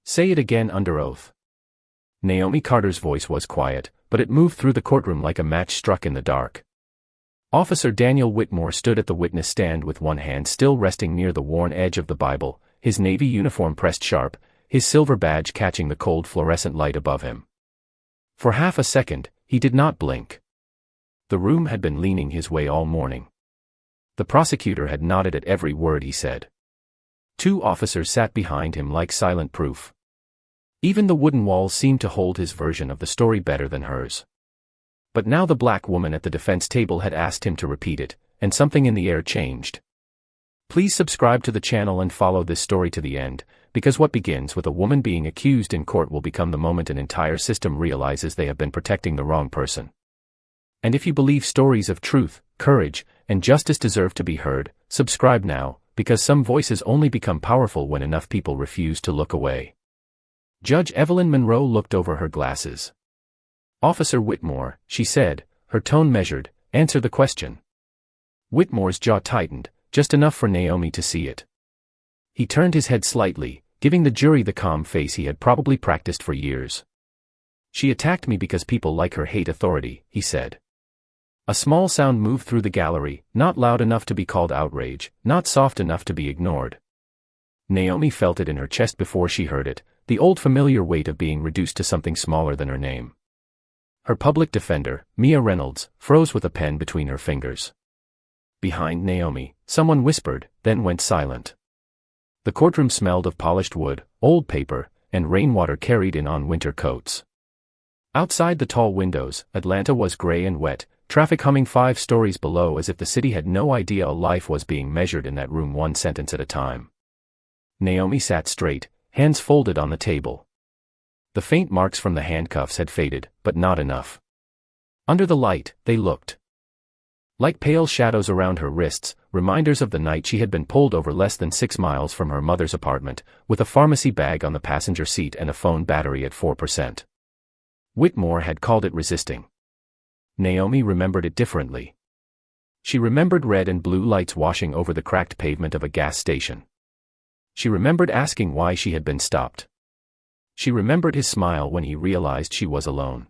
Say it again under oath. Naomi Carter's voice was quiet, but it moved through the courtroom like a match struck in the dark. Officer Daniel Whitmore stood at the witness stand with one hand still resting near the worn edge of the Bible, his navy uniform pressed sharp, his silver badge catching the cold fluorescent light above him. For half a second, he did not blink. The room had been leaning his way all morning. The prosecutor had nodded at every word he said. 2 officers sat behind him like silent proof. Even the wooden walls seemed to hold his version of the story better than hers. But now the black woman at the defense table had asked him to repeat it, and something in the air changed. Please subscribe to the channel and follow this story to the end, because what begins with a woman being accused in court will become the moment an entire system realizes they have been protecting the wrong person. And if you believe stories of truth, courage, and justice deserve to be heard, subscribe now, because some voices only become powerful when enough people refuse to look away. Judge Evelyn Monroe looked over her glasses. Officer Whitmore, she said, her tone measured, answer the question. Whitmore's jaw tightened, just enough for Naomi to see it. He turned his head slightly, giving the jury the calm face he had probably practiced for years. She attacked me because people like her hate authority, he said. A small sound moved through the gallery, not loud enough to be called outrage, not soft enough to be ignored. Naomi felt it in her chest before she heard it, the old familiar weight of being reduced to something smaller than her name. Her public defender, Mia Reynolds, froze with a pen between her fingers. Behind Naomi, someone whispered, then went silent. The courtroom smelled of polished wood, old paper, and rainwater carried in on winter coats. Outside the tall windows, Atlanta was gray and wet, traffic humming 5 stories below as if the city had no idea a life was being measured in that room one sentence at a time. Naomi sat straight, hands folded on the table. The faint marks from the handcuffs had faded, but not enough. Under the light, they looked like pale shadows around her wrists, reminders of the night she had been pulled over less than 6 miles from her mother's apartment, with a pharmacy bag on the passenger seat and a phone battery at 4%. Whitmore had called it resisting. Naomi remembered it differently. She remembered red and blue lights washing over the cracked pavement of a gas station. She remembered asking why she had been stopped. She remembered his smile when he realized she was alone.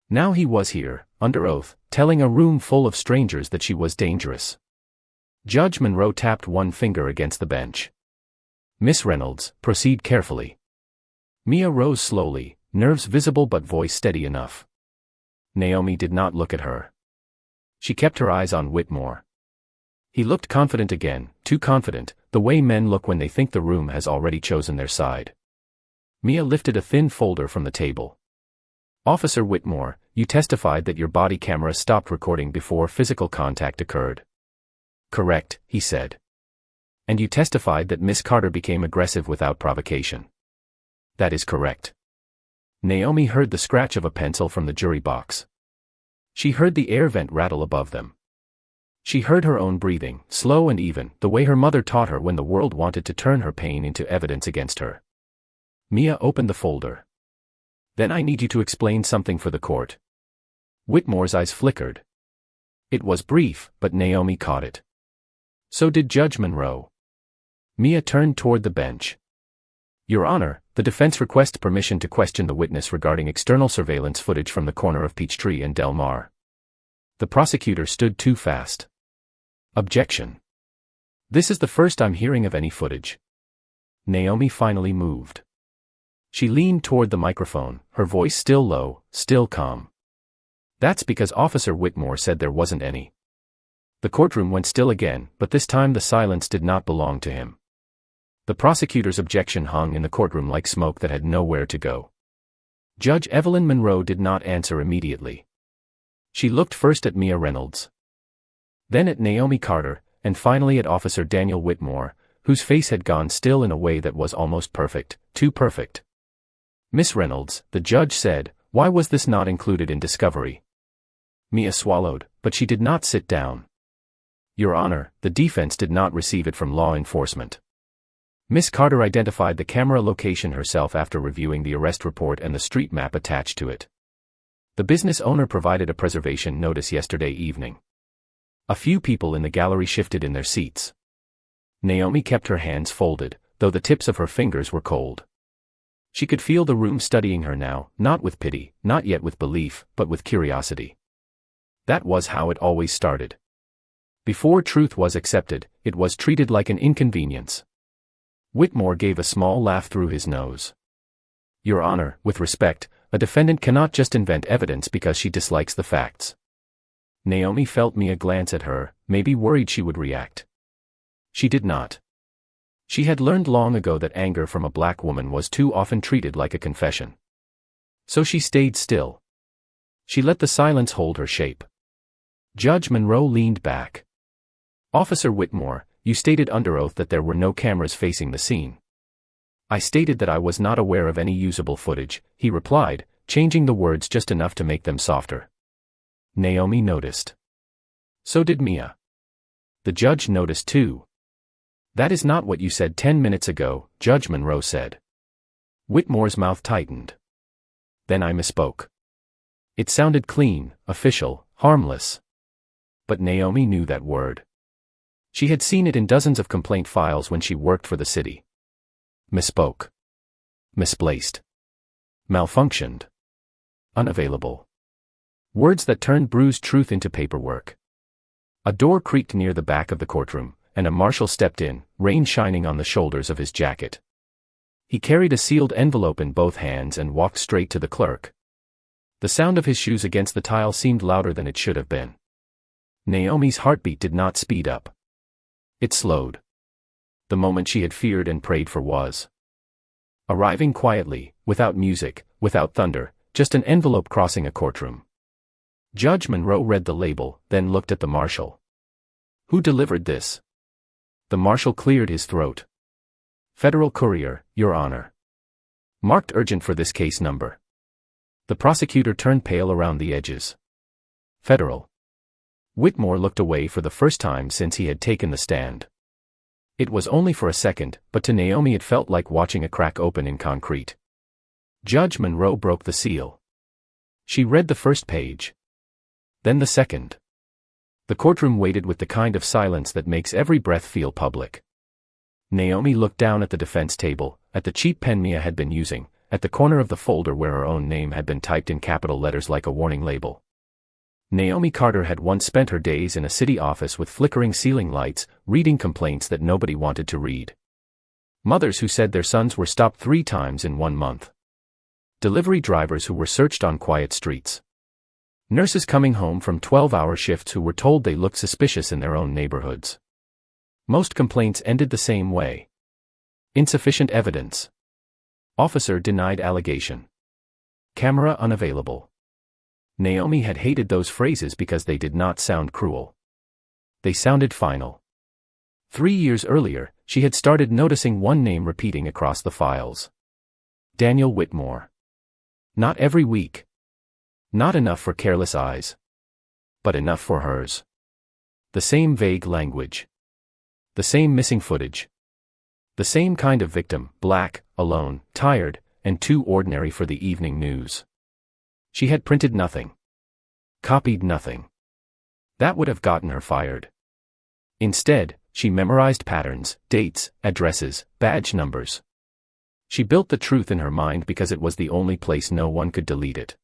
Now he was here, under oath, telling a room full of strangers that she was dangerous. Judge Monroe tapped one finger against the bench. Miss Reynolds, proceed carefully. Mia rose slowly, nerves visible but voice steady enough. Naomi did not look at her. She kept her eyes on Whitmore. He looked confident again, too confident, the way men look when they think the room has already chosen their side. Mia lifted a thin folder from the table. Officer Whitmore, you testified that your body camera stopped recording before physical contact occurred. Correct, he said. And you testified that Miss Carter became aggressive without provocation. That is correct. Naomi heard the scratch of a pencil from the jury box. She heard the air vent rattle above them. She heard her own breathing, slow and even, the way her mother taught her when the world wanted to turn her pain into evidence against her. Mia opened the folder. Then I need you to explain something for the court. Whitmore's eyes flickered. It was brief, but Naomi caught it. So did Judge Monroe. Mia turned toward the bench. Your Honor, the defense requests permission to question the witness regarding external surveillance footage from the corner of Peachtree and Del Mar. The prosecutor stood too fast. Objection. This is the first I'm hearing of any footage. Naomi finally moved. She leaned toward the microphone, her voice still low, still calm. That's because Officer Whitmore said there wasn't any. The courtroom went still again, but this time the silence did not belong to him. The prosecutor's objection hung in the courtroom like smoke that had nowhere to go. Judge Evelyn Monroe did not answer immediately. She looked first at Mia Reynolds, then at Naomi Carter, and finally at Officer Daniel Whitmore, whose face had gone still in a way that was almost perfect, too perfect. Miss Reynolds, the judge said, why was this not included in discovery? Mia swallowed, but she did not sit down. Your Honor, the defense did not receive it from law enforcement. Miss Carter identified the camera location herself after reviewing the arrest report and the street map attached to it. The business owner provided a preservation notice yesterday evening. A few people in the gallery shifted in their seats. Naomi kept her hands folded, though the tips of her fingers were cold. She could feel the room studying her now, not with pity, not yet with belief, but with curiosity. That was how it always started. Before truth was accepted, it was treated like an inconvenience. Whitmore gave a small laugh through his nose. Your Honor, with respect, a defendant cannot just invent evidence because she dislikes the facts. Naomi felt Mia glance at her, maybe worried she would react. She did not. She had learned long ago that anger from a black woman was too often treated like a confession. So she stayed still. She let the silence hold her shape. Judge Monroe leaned back. Officer Whitmore, you stated under oath that there were no cameras facing the scene. I stated that I was not aware of any usable footage, he replied, changing the words just enough to make them softer. Naomi noticed. So did Mia. The judge noticed too. That is not what you said 10 minutes ago, Judge Monroe said. Whitmore's mouth tightened. Then I misspoke. It sounded clean, official, harmless. But Naomi knew that word. She had seen it in dozens of complaint files when she worked for the city. Misspoke. Misplaced. Malfunctioned. Unavailable. Words that turned bruised truth into paperwork. A door creaked near the back of the courtroom, and a marshal stepped in, rain shining on the shoulders of his jacket. He carried a sealed envelope in both hands and walked straight to the clerk. The sound of his shoes against the tile seemed louder than it should have been. Naomi's heartbeat did not speed up. It slowed. The moment she had feared and prayed for was arriving quietly, without music, without thunder, just an envelope crossing a courtroom. Judge Monroe read the label, then looked at the marshal. Who delivered this? The marshal cleared his throat. Federal Courier, Your Honor. Marked urgent for this case number. The prosecutor turned pale around the edges. Federal. Whitmore looked away for the first time since he had taken the stand. It was only for a second, but to Naomi it felt like watching a crack open in concrete. Judge Monroe broke the seal. She read the first page. Then the second. The courtroom waited with the kind of silence that makes every breath feel public. Naomi looked down at the defense table, at the cheap pen Mia had been using, at the corner of the folder where her own name had been typed in capital letters like a warning label. Naomi Carter had once spent her days in a city office with flickering ceiling lights, reading complaints that nobody wanted to read. Mothers who said their sons were stopped 3 times in 1 month. Delivery drivers who were searched on quiet streets. Nurses coming home from 12-hour shifts who were told they looked suspicious in their own neighborhoods. Most complaints ended the same way. Insufficient evidence. Officer denied allegation. Camera unavailable. Naomi had hated those phrases because they did not sound cruel. They sounded final. 3 years earlier, she had started noticing one name repeating across the files. Daniel Whitmore. Not every week. Not enough for careless eyes. But enough for hers. The same vague language. The same missing footage. The same kind of victim, black, alone, tired, and too ordinary for the evening news. She had printed nothing. Copied nothing. That would have gotten her fired. Instead, she memorized patterns, dates, addresses, badge numbers. She built the truth in her mind because it was the only place no one could delete it.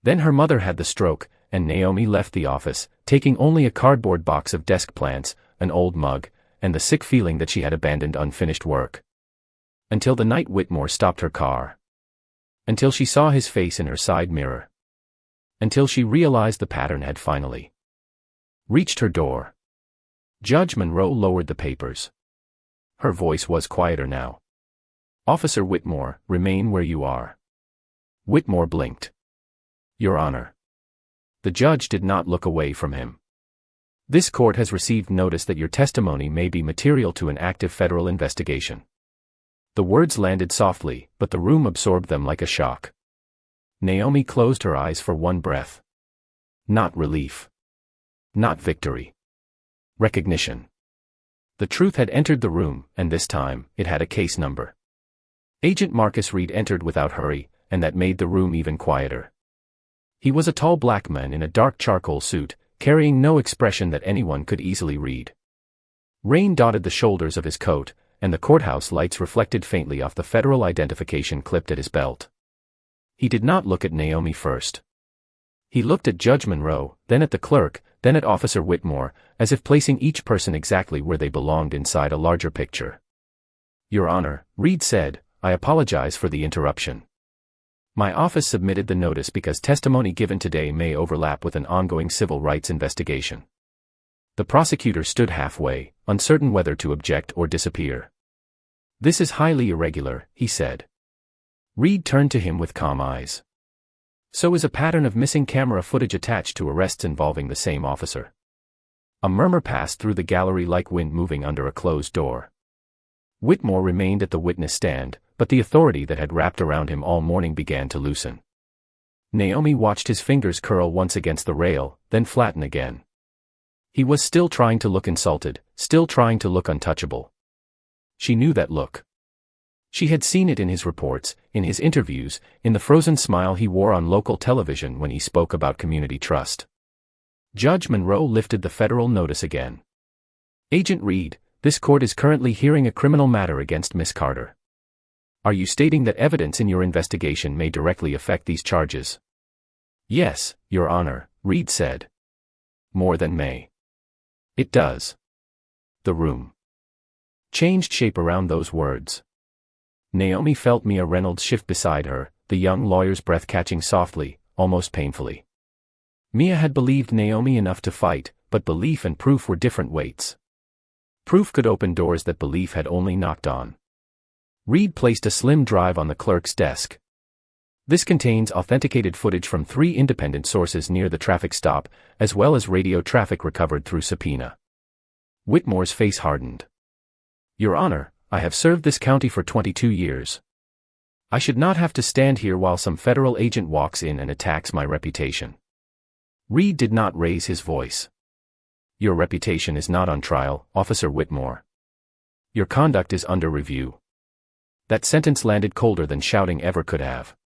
Then her mother had the stroke, and Naomi left the office, taking only a cardboard box of desk plants, an old mug, and the sick feeling that she had abandoned unfinished work. Until the night Whitmore stopped her car. Until she saw his face in her side mirror. Until she realized the pattern had finally reached her door. Judge Monroe lowered the papers. Her voice was quieter now. Officer Whitmore, remain where you are. Whitmore blinked. Your Honor. The judge did not look away from him. This court has received notice that your testimony may be material to an active federal investigation. The words landed softly, but the room absorbed them like a shock. Naomi closed her eyes for one breath. Not relief. Not victory. Recognition. The truth had entered the room, and this time, it had a case number. Agent Marcus Reed entered without hurry, and that made the room even quieter. He was a tall black man in a dark charcoal suit, carrying no expression that anyone could easily read. Rain dotted the shoulders of his coat, and the courthouse lights reflected faintly off the federal identification clipped at his belt. He did not look at Naomi first. He looked at Judge Monroe, then at the clerk, then at Officer Whitmore, as if placing each person exactly where they belonged inside a larger picture. "Your Honor," Reed said, "I apologize for the interruption. My office submitted the notice because testimony given today may overlap with an ongoing civil rights investigation." The prosecutor stood halfway, uncertain whether to object or disappear. "This is highly irregular," he said. Reed turned to him with calm eyes. "So is a pattern of missing camera footage attached to arrests involving the same officer." A murmur passed through the gallery like wind moving under a closed door. Whitmore remained at the witness stand, but the authority that had wrapped around him all morning began to loosen. Naomi watched his fingers curl once against the rail, then flatten again. He was still trying to look insulted, still trying to look untouchable. She knew that look. She had seen it in his reports, in his interviews, in the frozen smile he wore on local television when he spoke about community trust. Judge Monroe lifted the federal notice again. "Agent Reed, this court is currently hearing a criminal matter against Miss Carter. Are you stating that evidence in your investigation may directly affect these charges?" "Yes, Your Honor," Reed said. "More than may. It does." The room changed shape around those words. Naomi felt Mia Reynolds shift beside her, the young lawyer's breath catching softly, almost painfully. Mia had believed Naomi enough to fight, but belief and proof were different weights. Proof could open doors that belief had only knocked on. Reed placed a slim drive on the clerk's desk. "This contains authenticated footage from 3 independent sources near the traffic stop, as well as radio traffic recovered through subpoena." Whitmore's face hardened. "Your Honor, I have served this county for 22 years. I should not have to stand here while some federal agent walks in and attacks my reputation." Reed did not raise his voice. "Your reputation is not on trial, Officer Whitmore. Your conduct is under review." That sentence landed colder than shouting ever could have.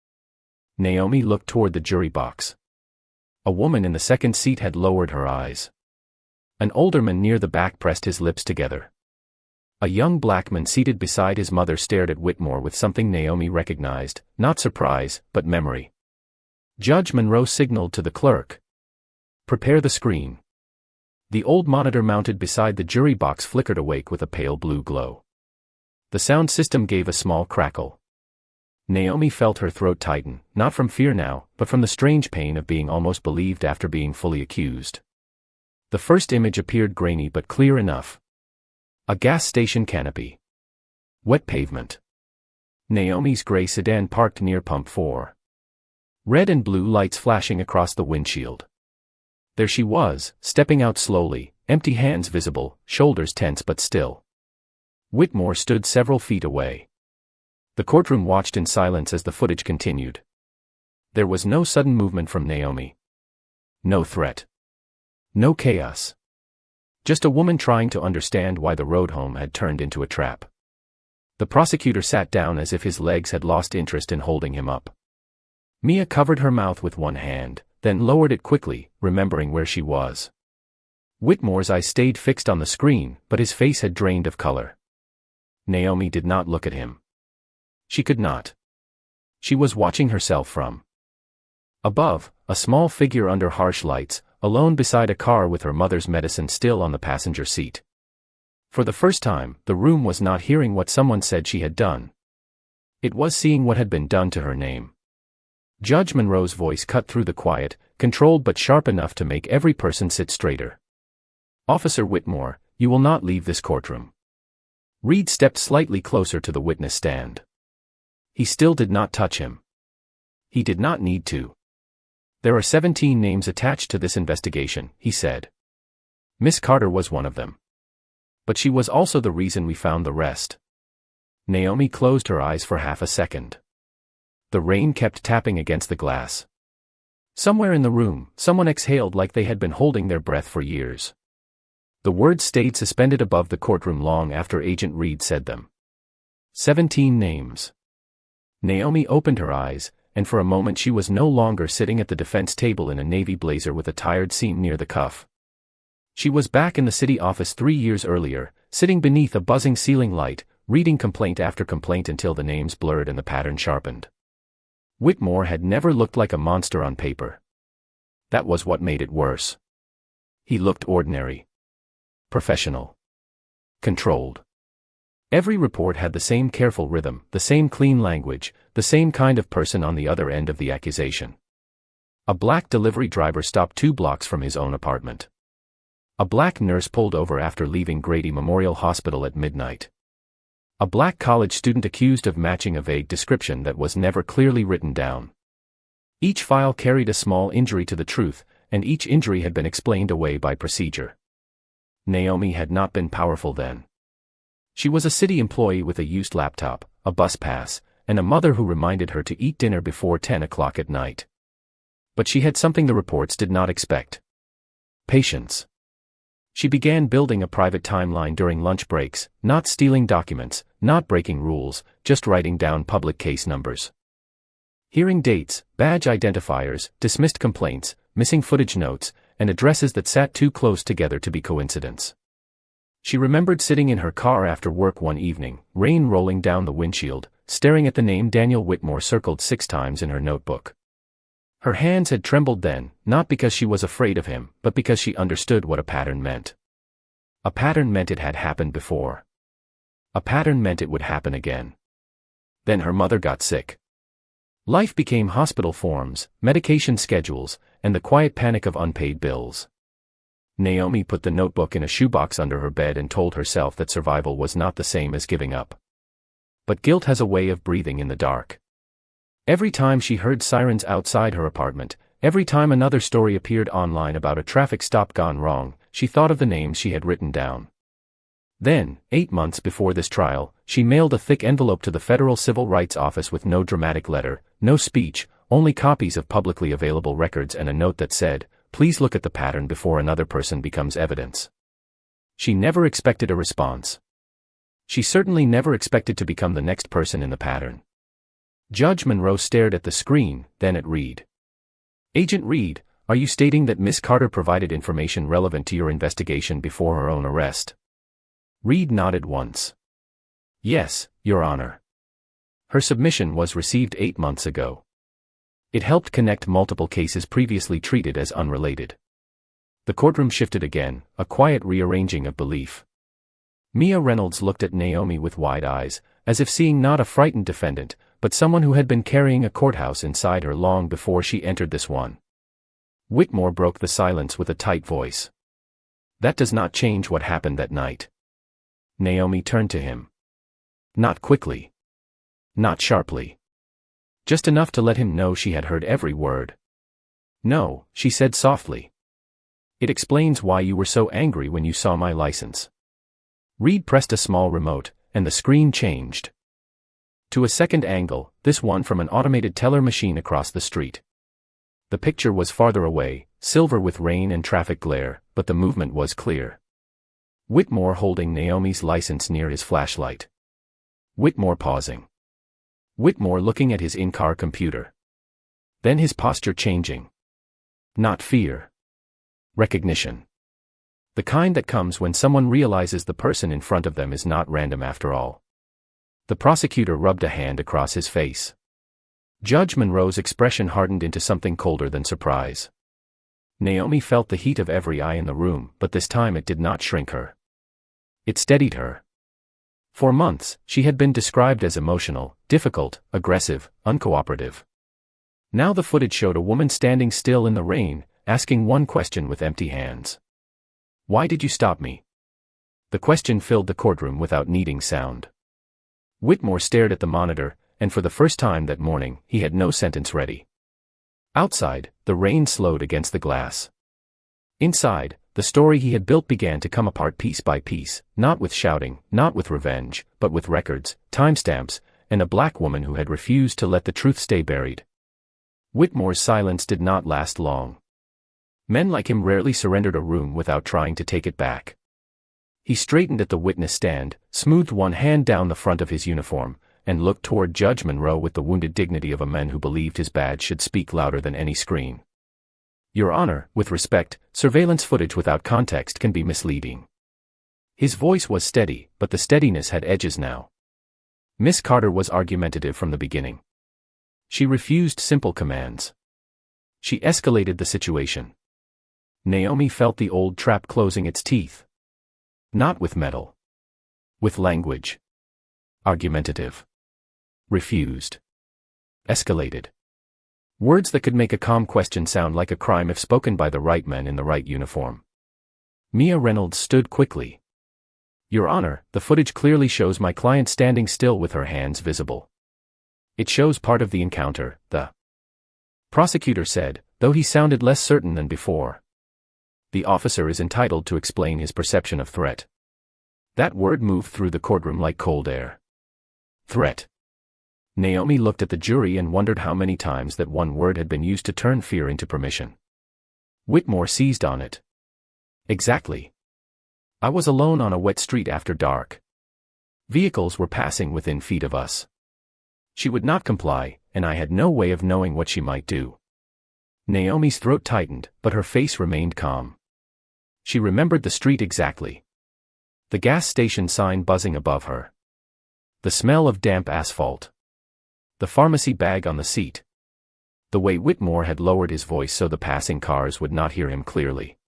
Naomi looked toward the jury box. A woman in the second seat had lowered her eyes. An older man near the back pressed his lips together. A young black man seated beside his mother stared at Whitmore with something Naomi recognized, not surprise, but memory. Judge Monroe signaled to the clerk. "Prepare the screen." The old monitor mounted beside the jury box flickered awake with a pale blue glow. The sound system gave a small crackle. Naomi felt her throat tighten, not from fear now, but from the strange pain of being almost believed after being fully accused. The first image appeared grainy but clear enough. A gas station canopy. Wet pavement. Naomi's gray sedan parked near pump 4. Red and blue lights flashing across the windshield. There she was, stepping out slowly, empty hands visible, shoulders tense but still. Whitmore stood several feet away. The courtroom watched in silence as the footage continued. There was no sudden movement from Naomi. No threat. No chaos. Just a woman trying to understand why the road home had turned into a trap. The prosecutor sat down as if his legs had lost interest in holding him up. Mia covered her mouth with one hand, then lowered it quickly, remembering where she was. Whitmore's eyes stayed fixed on the screen, but his face had drained of color. Naomi did not look at him. She could not. She was watching herself from above, a small figure under harsh lights, alone beside a car with her mother's medicine still on the passenger seat. For the first time, the room was not hearing what someone said she had done. It was seeing what had been done to her name. Judge Monroe's voice cut through the quiet, controlled but sharp enough to make every person sit straighter. "Officer Whitmore, you will not leave this courtroom." Reed stepped slightly closer to the witness stand. He still did not touch him. He did not need to. "There are 17 names attached to this investigation," he said. "Miss Carter was one of them. But she was also the reason we found the rest." Naomi closed her eyes for half a second. The rain kept tapping against the glass. Somewhere in the room, someone exhaled like they had been holding their breath for years. The words stayed suspended above the courtroom long after Agent Reed said them. 17 names. Naomi opened her eyes, and for a moment she was no longer sitting at the defense table in a navy blazer with a tired seam near the cuff. She was back in the city office 3 years earlier, sitting beneath a buzzing ceiling light, reading complaint after complaint until the names blurred and the pattern sharpened. Whitmore had never looked like a monster on paper. That was what made it worse. He looked ordinary. Professional. Controlled. Every report had the same careful rhythm, the same clean language, the same kind of person on the other end of the accusation. A black delivery driver stopped 2 blocks from his own apartment. A black nurse pulled over after leaving Grady Memorial Hospital at midnight. A black college student accused of matching a vague description that was never clearly written down. Each file carried a small injury to the truth, and each injury had been explained away by procedure. Naomi had not been powerful then. She was a city employee with a used laptop, a bus pass, and a mother who reminded her to eat dinner before 10 o'clock at night. But she had something the reports did not expect. Patience. She began building a private timeline during lunch breaks, not stealing documents, not breaking rules, just writing down public case numbers. Hearing dates, badge identifiers, dismissed complaints, missing footage notes, and addresses that sat too close together to be coincidence. She remembered sitting in her car after work one evening, rain rolling down the windshield, staring at the name Daniel Whitmore circled 6 times in her notebook. Her hands had trembled then, not because she was afraid of him, but because she understood what a pattern meant. A pattern meant it had happened before. A pattern meant it would happen again. Then her mother got sick. Life became hospital forms, medication schedules, and the quiet panic of unpaid bills. Naomi put the notebook in a shoebox under her bed and told herself that survival was not the same as giving up. But guilt has a way of breathing in the dark. Every time she heard sirens outside her apartment, every time another story appeared online about a traffic stop gone wrong, she thought of the names she had written down. Then, 8 months before this trial, she mailed a thick envelope to the Federal Civil Rights Office with no dramatic letter, no speech, only copies of publicly available records and a note that said, "Please look at the pattern before another person becomes evidence." She never expected a response. She certainly never expected to become the next person in the pattern. Judge Monroe stared at the screen, then at Reed. "Agent Reed, are you stating that Miss Carter provided information relevant to your investigation before her own arrest?" Reed nodded once. "Yes, Your Honor. Her submission was received 8 months ago. It helped connect multiple cases previously treated as unrelated." The courtroom shifted again, a quiet rearranging of belief. Mia Reynolds looked at Naomi with wide eyes, as if seeing not a frightened defendant, but someone who had been carrying a courthouse inside her long before she entered this one. Whitmore broke the silence with a tight voice. "That does not change what happened that night." Naomi turned to him. Not quickly. Not sharply. Just enough to let him know she had heard every word. "No," she said softly. "It explains why you were so angry when you saw my license." Reed pressed a small remote, and the screen changed. To a second angle, this one from an automated teller machine across the street. The picture was farther away, silver with rain and traffic glare, but the movement was clear. Whitmore holding Naomi's license near his flashlight. Whitmore pausing. Whitmore looking at his in-car computer. Then his posture changing. Not fear. Recognition. The kind that comes when someone realizes the person in front of them is not random after all. The prosecutor rubbed a hand across his face. Judge Monroe's expression hardened into something colder than surprise. Naomi felt the heat of every eye in the room, but this time it did not shrink her. It steadied her. For months, she had been described as emotional, difficult, aggressive, uncooperative. Now the footage showed a woman standing still in the rain, asking one question with empty hands. "Why did you stop me?" The question filled the courtroom without needing sound. Whitmore stared at the monitor, and for the first time that morning, he had no sentence ready. Outside, the rain slowed against the glass. Inside, the story he had built began to come apart piece by piece, not with shouting, not with revenge, but with records, timestamps, and a black woman who had refused to let the truth stay buried. Whitmore's silence did not last long. Men like him rarely surrendered a room without trying to take it back. He straightened at the witness stand, smoothed one hand down the front of his uniform, and looked toward Judge Monroe with the wounded dignity of a man who believed his badge should speak louder than any screen. "Your Honor, with respect, surveillance footage without context can be misleading." His voice was steady, but the steadiness had edges now. Miss Carter was argumentative from the beginning. She refused simple commands. She escalated the situation. Naomi felt the old trap closing its teeth. Not with metal. With language. Argumentative. Refused. Escalated. Words that could make a calm question sound like a crime if spoken by the right man in the right uniform. Mia Reynolds stood quickly. Your Honor, the footage clearly shows my client standing still with her hands visible. It shows part of the encounter, the prosecutor said, though he sounded less certain than before. The officer is entitled to explain his perception of threat. That word moved through the courtroom like cold air. Threat. Naomi looked at the jury and wondered how many times that one word had been used to turn fear into permission. Whitmore seized on it. Exactly. I was alone on a wet street after dark. Vehicles were passing within feet of us. She would not comply, and I had no way of knowing what she might do. Naomi's throat tightened, but her face remained calm. She remembered the street exactly. The gas station sign buzzing above her. The smell of damp asphalt. The pharmacy bag on the seat. The way Whitmore had lowered his voice so the passing cars would not hear him clearly.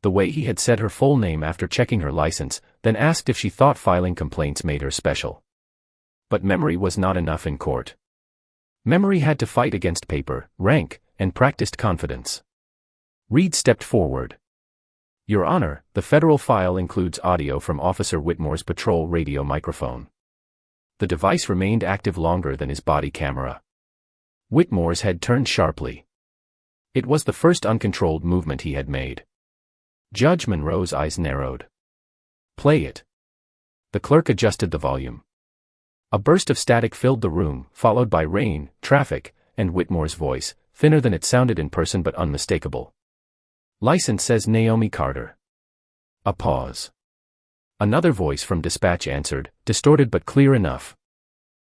The way he had said her full name after checking her license, then asked if she thought filing complaints made her special. But memory was not enough in court. Memory had to fight against paper, rank, and practiced confidence. Reed stepped forward. Your Honor, the federal file includes audio from Officer Whitmore's patrol radio microphone. The device remained active longer than his body camera. Whitmore's head turned sharply. It was the first uncontrolled movement he had made. Judge Monroe's eyes narrowed. Play it. The clerk adjusted the volume. A burst of static filled the room, followed by rain, traffic, and Whitmore's voice, thinner than it sounded in person but unmistakable. License says Naomi Carter. A pause. Another voice from dispatch answered, distorted but clear enough.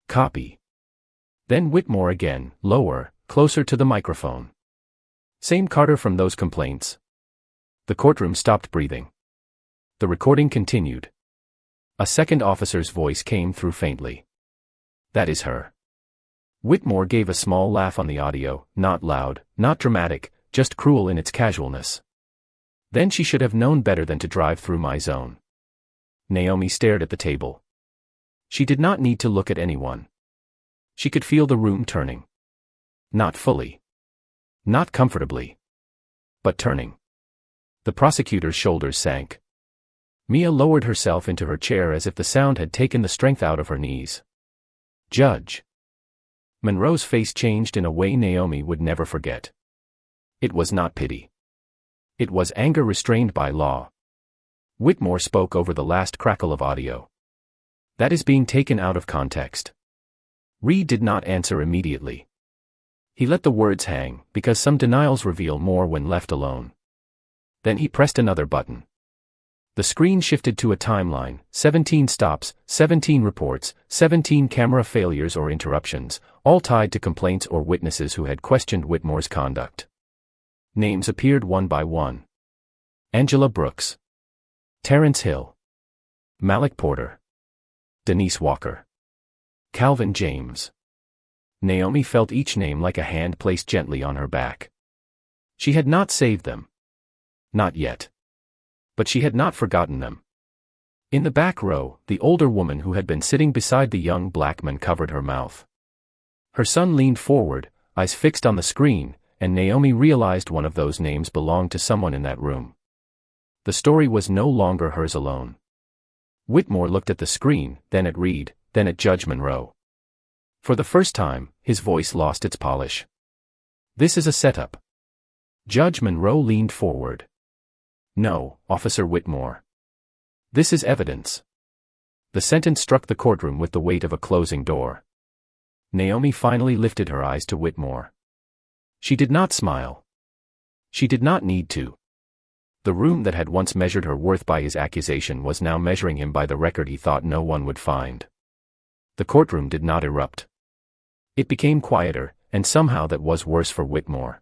Copy. Then Whitmore again, lower, closer to the microphone. Same Carter from those complaints. The courtroom stopped breathing. The recording continued. A second officer's voice came through faintly. That is her. Whitmore gave a small laugh on the audio, not loud, not dramatic, just cruel in its casualness. Then she should have known better than to drive through my zone. Naomi stared at the table. She did not need to look at anyone. She could feel the room turning. Not fully. Not comfortably. But turning. The prosecutor's shoulders sank. Mia lowered herself into her chair as if the sound had taken the strength out of her knees. Judge. Monroe's face changed in a way Naomi would never forget. It was not pity. It was anger restrained by law. Whitmore spoke over the last crackle of audio. That is being taken out of context. Reed did not answer immediately. He let the words hang, because some denials reveal more when left alone. Then he pressed another button. The screen shifted to a timeline, 17 stops, 17 reports, 17 camera failures or interruptions, all tied to complaints or witnesses who had questioned Whitmore's conduct. Names appeared one by one. Angela Brooks. Terrence Hill. Malik Porter. Denise Walker. Calvin James. Naomi felt each name like a hand placed gently on her back. She had not saved them. Not yet. But she had not forgotten them. In the back row, the older woman who had been sitting beside the young black man covered her mouth. Her son leaned forward, eyes fixed on the screen, and Naomi realized one of those names belonged to someone in that room. The story was no longer hers alone. Whitmore looked at the screen, then at Reed, then at Judge Monroe. For the first time, his voice lost its polish. This is a setup. Judge Monroe leaned forward. No, Officer Whitmore. This is evidence. The sentence struck the courtroom with the weight of a closing door. Naomi finally lifted her eyes to Whitmore. She did not smile. She did not need to. The room that had once measured her worth by his accusation was now measuring him by the record he thought no one would find. The courtroom did not erupt. It became quieter, and somehow that was worse for Whitmore.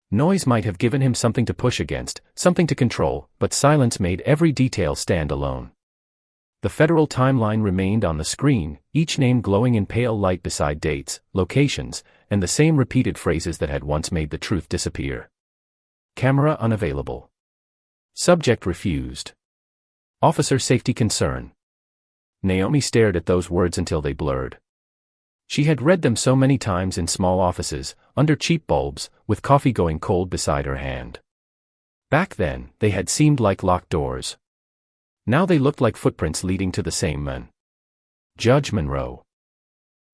Noise might have given him something to push against, something to control, but silence made every detail stand alone. The federal timeline remained on the screen, each name glowing in pale light beside dates, locations, and the same repeated phrases that had once made the truth disappear. Camera unavailable. Subject refused. Officer safety concern. Naomi stared at those words until they blurred. She had read them so many times in small offices, under cheap bulbs, with coffee going cold beside her hand. Back then, they had seemed like locked doors. Now they looked like footprints leading to the same man. Judge Monroe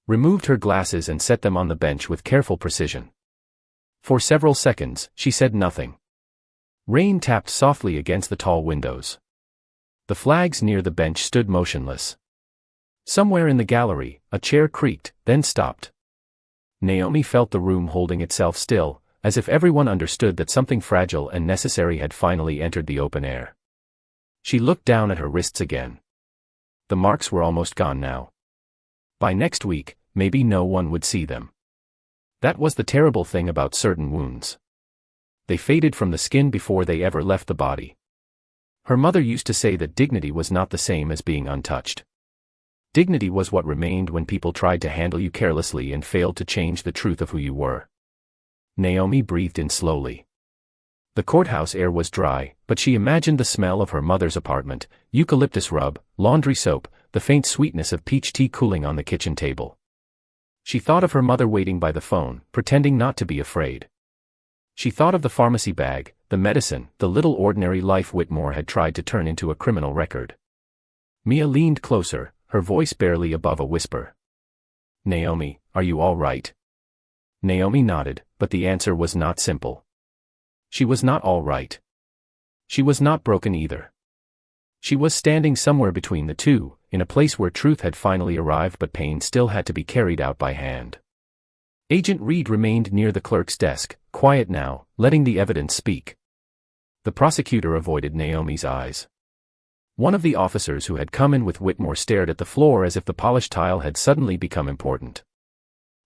removed her glasses and set them on the bench with careful precision. For several seconds, she said nothing. Rain tapped softly against the tall windows. The flags near the bench stood motionless. Somewhere in the gallery, a chair creaked, then stopped. Naomi felt the room holding itself still, as if everyone understood that something fragile and necessary had finally entered the open air. She looked down at her wrists again. The marks were almost gone now. By next week, maybe no one would see them. That was the terrible thing about certain wounds. They faded from the skin before they ever left the body. Her mother used to say that dignity was not the same as being untouched. Dignity was what remained when people tried to handle you carelessly and failed to change the truth of who you were. Naomi breathed in slowly. The courthouse air was dry, but she imagined the smell of her mother's apartment, eucalyptus rub, laundry soap, the faint sweetness of peach tea cooling on the kitchen table. She thought of her mother waiting by the phone, pretending not to be afraid. She thought of the pharmacy bag, the medicine, the little ordinary life Whitmore had tried to turn into a criminal record. Mia leaned closer, her voice barely above a whisper. "Naomi, are you all right?" Naomi nodded, but the answer was not simple. She was not all right. She was not broken either. She was standing somewhere between the two, in a place where truth had finally arrived but pain still had to be carried out by hand. Agent Reed remained near the clerk's desk, quiet now, letting the evidence speak. The prosecutor avoided Naomi's eyes. One of the officers who had come in with Whitmore stared at the floor as if the polished tile had suddenly become important.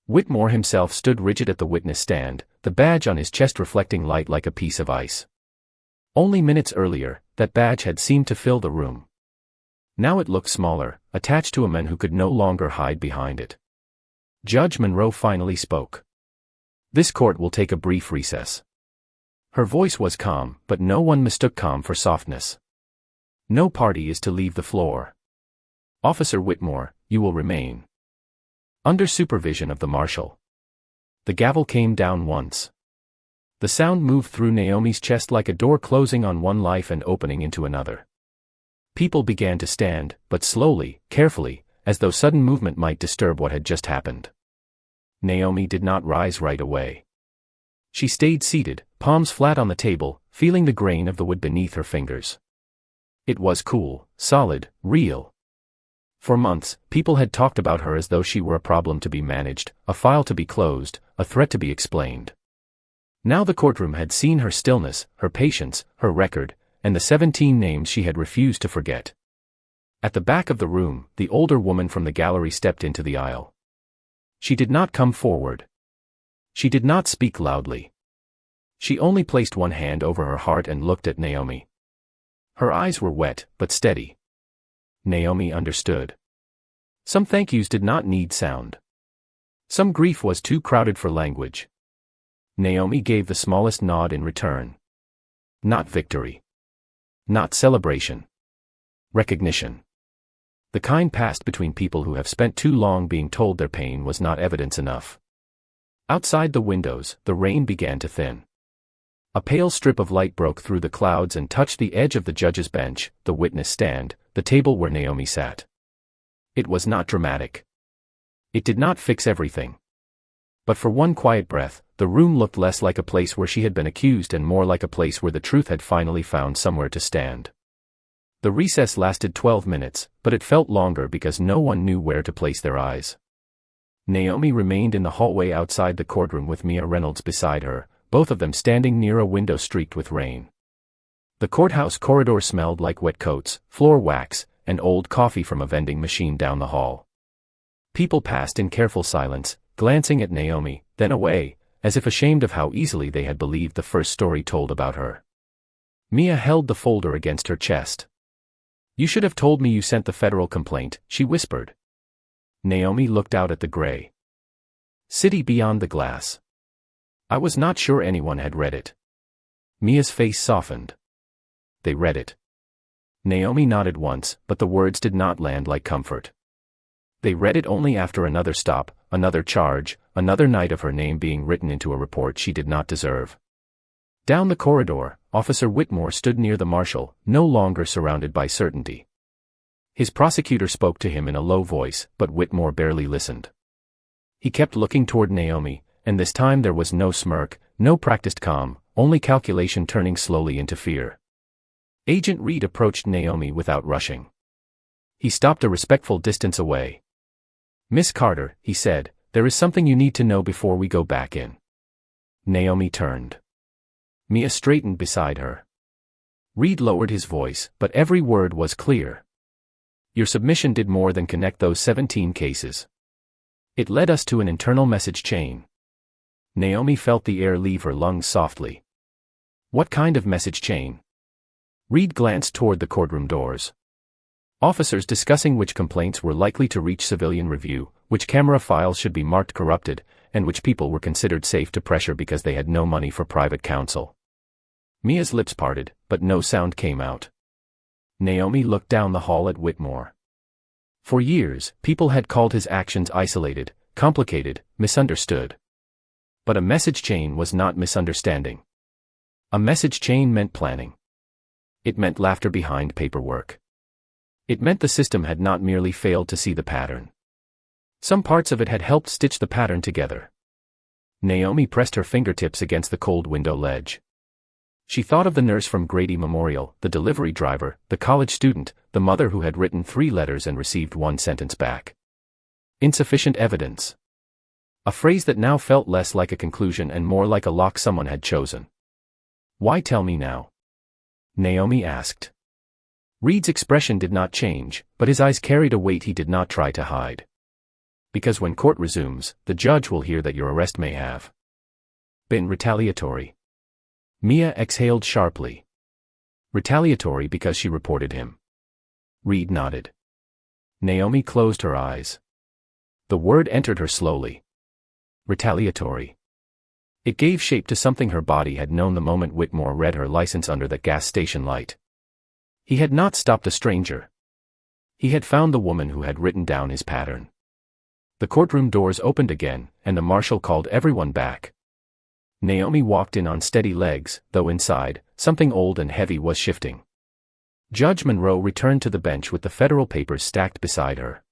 Whitmore himself stood rigid at the witness stand, the badge on his chest reflecting light like a piece of ice. Only minutes earlier, that badge had seemed to fill the room. Now it looked smaller, attached to a man who could no longer hide behind it. Judge Monroe finally spoke. "This court will take a brief recess." Her voice was calm, but no one mistook calm for softness. "No party is to leave the floor. Officer Whitmore, you will remain under supervision of the marshal." The gavel came down once. The sound moved through Naomi's chest like a door closing on one life and opening into another. People began to stand, but slowly, carefully, as though sudden movement might disturb what had just happened. Naomi did not rise right away. She stayed seated, palms flat on the table, feeling the grain of the wood beneath her fingers. It was cool, solid, real. For months, people had talked about her as though she were a problem to be managed, a file to be closed, a threat to be explained. Now the courtroom had seen her stillness, her patience, her record, and the 17 names she had refused to forget. At the back of the room, the older woman from the gallery stepped into the aisle. She did not come forward. She did not speak loudly. She only placed one hand over her heart and looked at Naomi. Her eyes were wet, but steady. Naomi understood. Some thank yous did not need sound. Some grief was too crowded for language. Naomi gave the smallest nod in return. Not victory. Not celebration. Recognition. The kind passed between people who have spent too long being told their pain was not evidence enough. Outside the windows, the rain began to thin. A pale strip of light broke through the clouds and touched the edge of the judge's bench, the witness stand, the table where Naomi sat. It was not dramatic. It did not fix everything. But for one quiet breath, the room looked less like a place where she had been accused and more like a place where the truth had finally found somewhere to stand. The recess lasted 12 minutes, but it felt longer because no one knew where to place their eyes. Naomi remained in the hallway outside the courtroom with Mia Reynolds beside her, both of them standing near a window streaked with rain. The courthouse corridor smelled like wet coats, floor wax, and old coffee from a vending machine down the hall. People passed in careful silence, glancing at Naomi, then away, as if ashamed of how easily they had believed the first story told about her. Mia held the folder against her chest. You should have told me you sent the federal complaint, she whispered. Naomi looked out at the gray city beyond the glass. I was not sure anyone had read it. Mia's face softened. They read it. Naomi nodded once, but the words did not land like comfort. They read it only after another stop, another charge, another night of her name being written into a report she did not deserve. Down the corridor, Officer Whitmore stood near the marshal, no longer surrounded by certainty. His prosecutor spoke to him in a low voice, but Whitmore barely listened. He kept looking toward Naomi, and this time there was no smirk, no practiced calm, only calculation turning slowly into fear. Agent Reed approached Naomi without rushing. He stopped a respectful distance away. Miss Carter, he said, there is something you need to know before we go back in. Naomi turned. Mia straightened beside her. Reed lowered his voice, but every word was clear. Your submission did more than connect those 17 cases. It led us to an internal message chain. Naomi felt the air leave her lungs softly. What kind of message chain? Reed glanced toward the courtroom doors. Officers discussing which complaints were likely to reach civilian review, which camera files should be marked corrupted, and which people were considered safe to pressure because they had no money for private counsel. Mia's lips parted, but no sound came out. Naomi looked down the hall at Whitmore. For years, people had called his actions isolated, complicated, misunderstood. But a message chain was not misunderstanding. A message chain meant planning. It meant laughter behind paperwork. It meant the system had not merely failed to see the pattern. Some parts of it had helped stitch the pattern together. Naomi pressed her fingertips against the cold window ledge. She thought of the nurse from Grady Memorial, the delivery driver, the college student, the mother who had written 3 letters and received 1 sentence back. Insufficient evidence. A phrase that now felt less like a conclusion and more like a lock someone had chosen. Why tell me now? Naomi asked. Reed's expression did not change, but his eyes carried a weight he did not try to hide. Because when court resumes, the judge will hear that your arrest may have been retaliatory. Mia exhaled sharply. Retaliatory because she reported him. Reed nodded. Naomi closed her eyes. The word entered her slowly. Retaliatory. It gave shape to something her body had known the moment Whitmore read her license under that gas station light. He had not stopped a stranger. He had found the woman who had written down his pattern. The courtroom doors opened again, and the marshal called everyone back. Naomi walked in on steady legs, though inside, something old and heavy was shifting. Judge Monroe returned to the bench with the federal papers stacked beside her.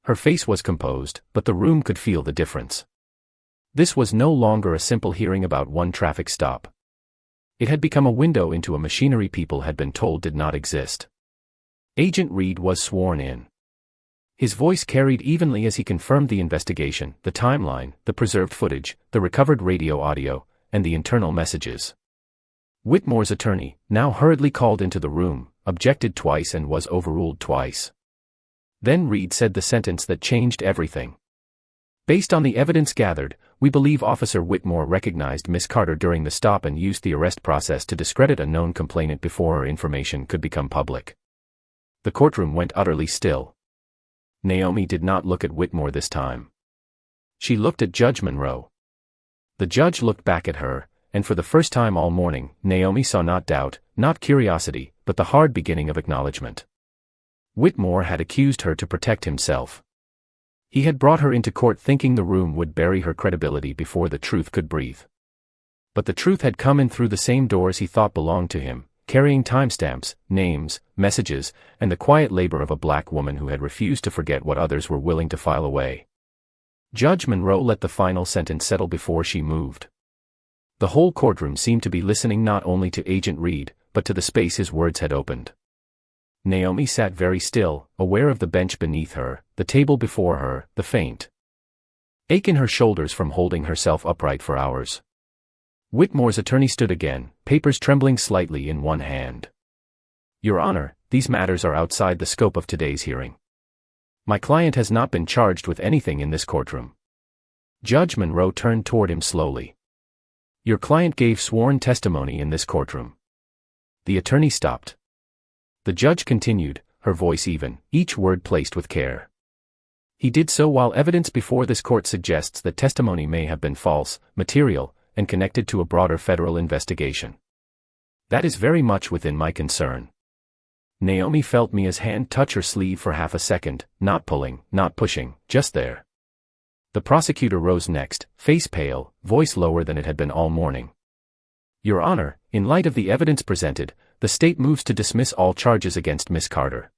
Her face was composed, but the room could feel the difference. This was no longer a simple hearing about one traffic stop. It had become a window into a machinery people had been told did not exist. Agent Reed was sworn in. His voice carried evenly as he confirmed the investigation, the timeline, the preserved footage, the recovered radio audio, and the internal messages. Whitmore's attorney, now hurriedly called into the room, objected twice and was overruled twice. Then Reed said the sentence that changed everything. Based on the evidence gathered, we believe Officer Whitmore recognized Miss Carter during the stop and used the arrest process to discredit a known complainant before her information could become public. The courtroom went utterly still. Naomi did not look at Whitmore this time. She looked at Judge Monroe. The judge looked back at her, and for the first time all morning, Naomi saw not doubt, not curiosity, but the hard beginning of acknowledgement. Whitmore had accused her to protect himself. He had brought her into court thinking the room would bury her credibility before the truth could breathe. But the truth had come in through the same doors he thought belonged to him, carrying timestamps, names, messages, and the quiet labor of a black woman who had refused to forget what others were willing to file away. Judge Monroe let the final sentence settle before she moved. The whole courtroom seemed to be listening not only to Agent Reed, but to the space his words had opened. Naomi sat very still, aware of the bench beneath her, the table before her, the faint ache in her shoulders from holding herself upright for hours. Whitmore's attorney stood again, papers trembling slightly in one hand. Your Honor, these matters are outside the scope of today's hearing. My client has not been charged with anything in this courtroom. Judge Monroe turned toward him slowly. Your client gave sworn testimony in this courtroom. The attorney stopped. The judge continued, her voice even, each word placed with care. He did so while evidence before this court suggests that testimony may have been false, material, and connected to a broader federal investigation. That is very much within my concern. Naomi felt Mia's hand touch her sleeve for half a second, not pulling, not pushing, just there. The prosecutor rose next, face pale, voice lower than it had been all morning. Your Honor, in light of the evidence presented, the state moves to dismiss all charges against Miss Carter.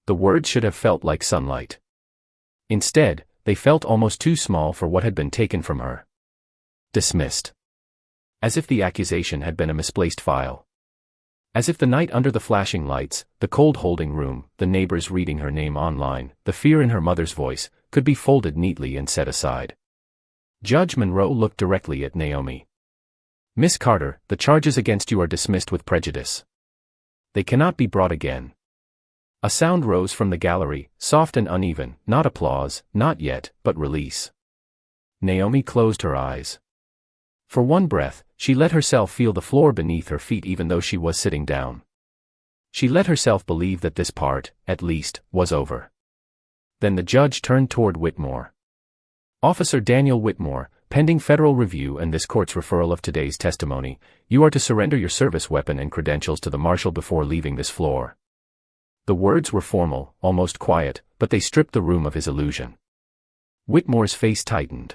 The words should have felt like sunlight. Instead, they felt almost too small for what had been taken from her. Dismissed. As if the accusation had been a misplaced file. As if the night under the flashing lights, the cold holding room, the neighbors reading her name online, the fear in her mother's voice, could be folded neatly and set aside. Judge Monroe looked directly at Naomi. Miss Carter, the charges against you are dismissed with prejudice. They cannot be brought again. A sound rose from the gallery, soft and uneven, not applause, not yet, but release. Naomi closed her eyes. For one breath, she let herself feel the floor beneath her feet even though she was sitting down. She let herself believe that this part, at least, was over. Then the judge turned toward Whitmore. Officer Daniel Whitmore, pending federal review and this court's referral of today's testimony, you are to surrender your service weapon and credentials to the marshal before leaving this floor. The words were formal, almost quiet, but they stripped the room of his illusion. Whitmore's face tightened.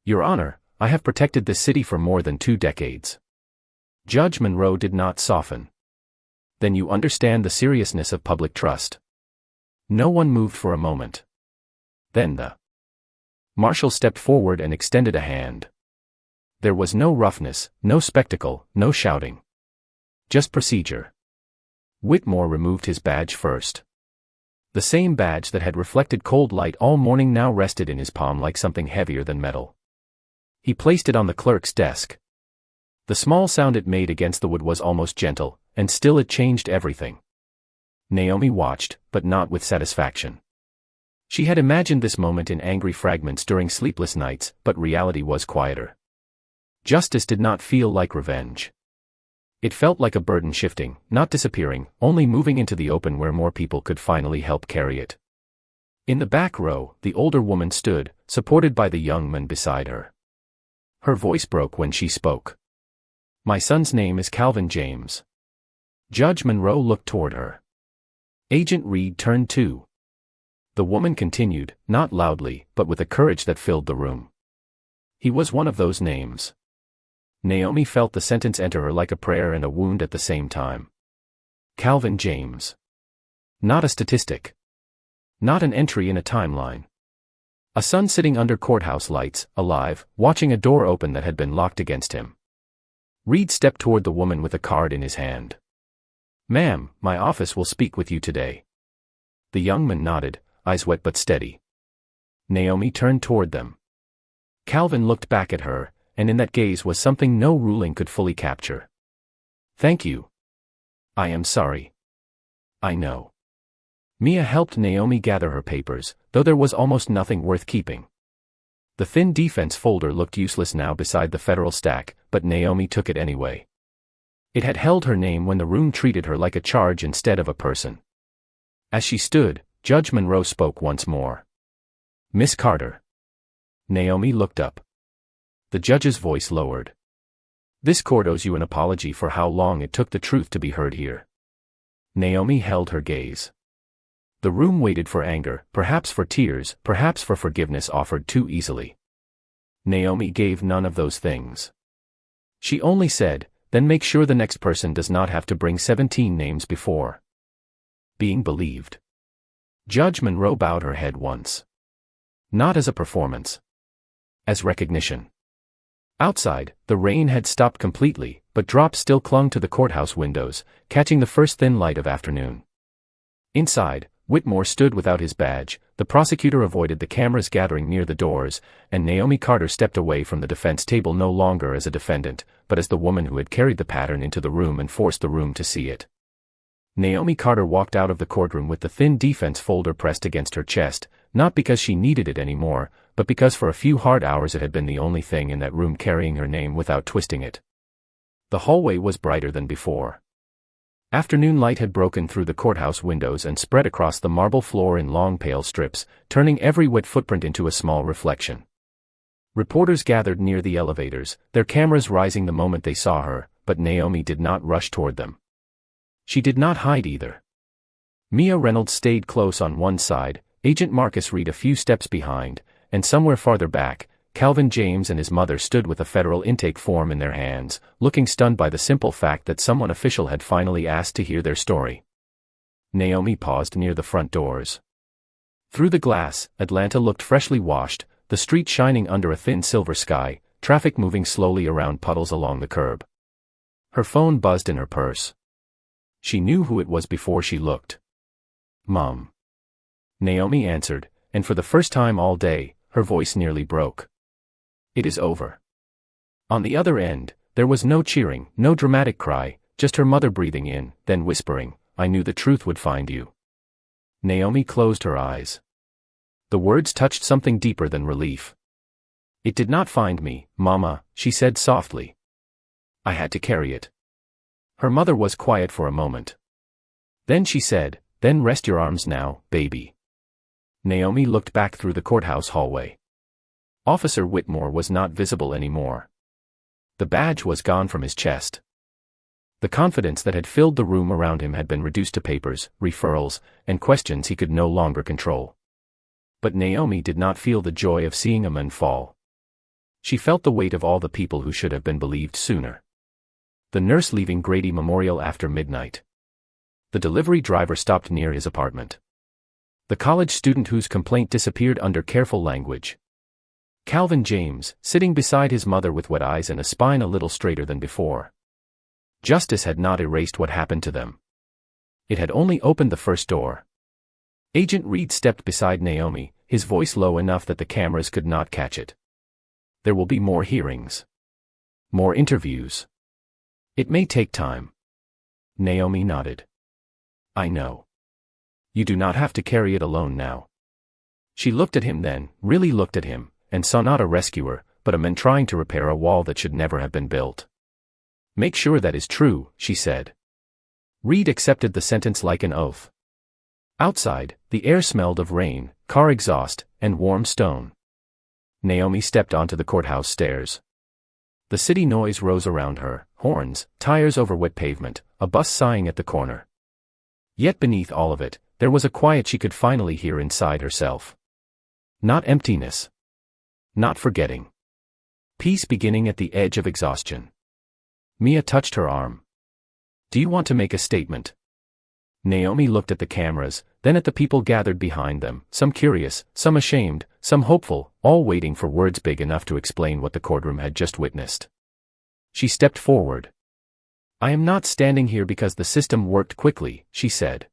Your Honor, I have protected this city for more than 2 decades. Judge Monroe did not soften. Then you understand the seriousness of public trust. No one moved for a moment. Then the marshal stepped forward and extended a hand. There was no roughness, no spectacle, no shouting. Just procedure. Whitmore removed his badge first. The same badge that had reflected cold light all morning now rested in his palm like something heavier than metal. He placed it on the clerk's desk. The small sound it made against the wood was almost gentle, and still it changed everything. Naomi watched, but not with satisfaction. She had imagined this moment in angry fragments during sleepless nights, but reality was quieter. Justice did not feel like revenge. It felt like a burden shifting, not disappearing, only moving into the open where more people could finally help carry it. In the back row, the older woman stood, supported by the young man beside her. Her voice broke when she spoke. My son's name is Calvin James. Judge Monroe looked toward her. Agent Reed turned too. The woman continued, not loudly, but with a courage that filled the room. He was one of those names. Naomi felt the sentence enter her like a prayer and a wound at the same time. Calvin James. Not a statistic. Not an entry in a timeline. A son sitting under courthouse lights, alive, watching a door open that had been locked against him. Reed stepped toward the woman with a card in his hand. Ma'am, my office will speak with you today. The young man nodded, eyes wet but steady. Naomi turned toward them. Calvin looked back at her, and in that gaze was something no ruling could fully capture. Thank you. I am sorry. I know. Mia helped Naomi gather her papers, though there was almost nothing worth keeping. The thin defense folder looked useless now beside the federal stack, but Naomi took it anyway. It had held her name when the room treated her like a charge instead of a person. As she stood, Judge Monroe spoke once more. Miss Carter. Naomi looked up. The judge's voice lowered. This court owes you an apology for how long it took the truth to be heard here. Naomi held her gaze. The room waited for anger, perhaps for tears, perhaps for forgiveness offered too easily. Naomi gave none of those things. She only said, then make sure the next person does not have to bring 17 names before being believed. Judge Monroe bowed her head once. Not as a performance. As recognition. Outside, the rain had stopped completely, but drops still clung to the courthouse windows, catching the first thin light of afternoon. Inside, Whitmore stood without his badge, the prosecutor avoided the cameras gathering near the doors, and Naomi Carter stepped away from the defense table no longer as a defendant, but as the woman who had carried the pattern into the room and forced the room to see it. Naomi Carter walked out of the courtroom with the thin defense folder pressed against her chest, not because she needed it anymore, but because for a few hard hours it had been the only thing in that room carrying her name without twisting it. The hallway was brighter than before. Afternoon light had broken through the courthouse windows and spread across the marble floor in long pale strips, turning every wet footprint into a small reflection. Reporters gathered near the elevators, their cameras rising the moment they saw her, but Naomi did not rush toward them. She did not hide either. Mia Reynolds stayed close on one side, Agent Marcus Reed a few steps behind, and somewhere farther back, Calvin James and his mother stood with a federal intake form in their hands, looking stunned by the simple fact that someone official had finally asked to hear their story. Naomi paused near the front doors. Through the glass, Atlanta looked freshly washed, the street shining under a thin silver sky, traffic moving slowly around puddles along the curb. Her phone buzzed in her purse. She knew who it was before she looked. "Mom." Naomi answered, and for the first time all day, her voice nearly broke. "It is over." On the other end, there was no cheering, no dramatic cry, just her mother breathing in, then whispering, "I knew the truth would find you." Naomi closed her eyes. The words touched something deeper than relief. "It did not find me, Mama," she said softly. "I had to carry it." Her mother was quiet for a moment. Then she said, "Then rest your arms now, baby." Naomi looked back through the courthouse hallway. Officer Whitmore was not visible anymore. The badge was gone from his chest. The confidence that had filled the room around him had been reduced to papers, referrals, and questions he could no longer control. But Naomi did not feel the joy of seeing a man fall. She felt the weight of all the people who should have been believed sooner. The nurse leaving Grady Memorial after midnight. The delivery driver stopped near his apartment. The college student whose complaint disappeared under careful language. Calvin James, sitting beside his mother with wet eyes and a spine a little straighter than before. Justice had not erased what happened to them. It had only opened the first door. Agent Reed stepped beside Naomi, his voice low enough that the cameras could not catch it. "There will be more hearings. More interviews. It may take time." Naomi nodded. "I know. You do not have to carry it alone now." She looked at him then, really looked at him, and saw not a rescuer, but a man trying to repair a wall that should never have been built. "Make sure that is true," she said. Reed accepted the sentence like an oath. Outside, the air smelled of rain, car exhaust, and warm stone. Naomi stepped onto the courthouse stairs. The city noise rose around her, horns, tires over wet pavement, a bus sighing at the corner. Yet beneath all of it, there was a quiet she could finally hear inside herself. Not emptiness. Not forgetting. Peace beginning at the edge of exhaustion. Mia touched her arm. "Do you want to make a statement?" Naomi looked at the cameras, then at the people gathered behind them, some curious, some ashamed, some hopeful, all waiting for words big enough to explain what the courtroom had just witnessed. She stepped forward. "I am not standing here because the system worked quickly," she said.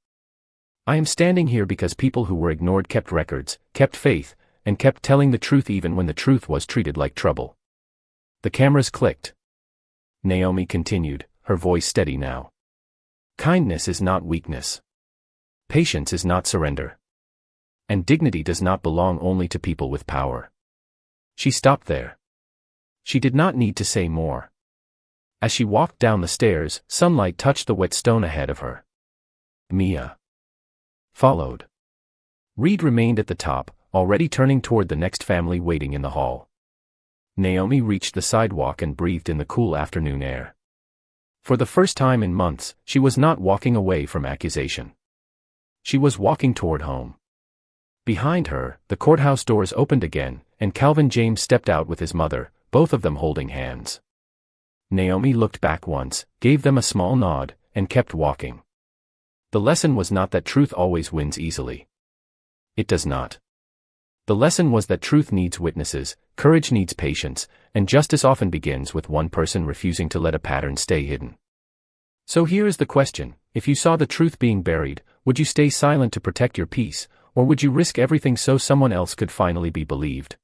"I am standing here because people who were ignored kept records, kept faith, and kept telling the truth even when the truth was treated like trouble." The cameras clicked. Naomi continued, her voice steady now. "Kindness is not weakness. Patience is not surrender. And dignity does not belong only to people with power." She stopped there. She did not need to say more. As she walked down the stairs, sunlight touched the wet stone ahead of her. Mia followed. Reed remained at the top, already turning toward the next family waiting in the hall. Naomi reached the sidewalk and breathed in the cool afternoon air. For the first time in months, she was not walking away from accusation. She was walking toward home. Behind her, the courthouse doors opened again, and Calvin James stepped out with his mother, both of them holding hands. Naomi looked back once, gave them a small nod, and kept walking. The lesson was not that truth always wins easily. It does not. The lesson was that truth needs witnesses, courage needs patience, and justice often begins with one person refusing to let a pattern stay hidden. So here is the question: if you saw the truth being buried, would you stay silent to protect your peace, or would you risk everything so someone else could finally be believed?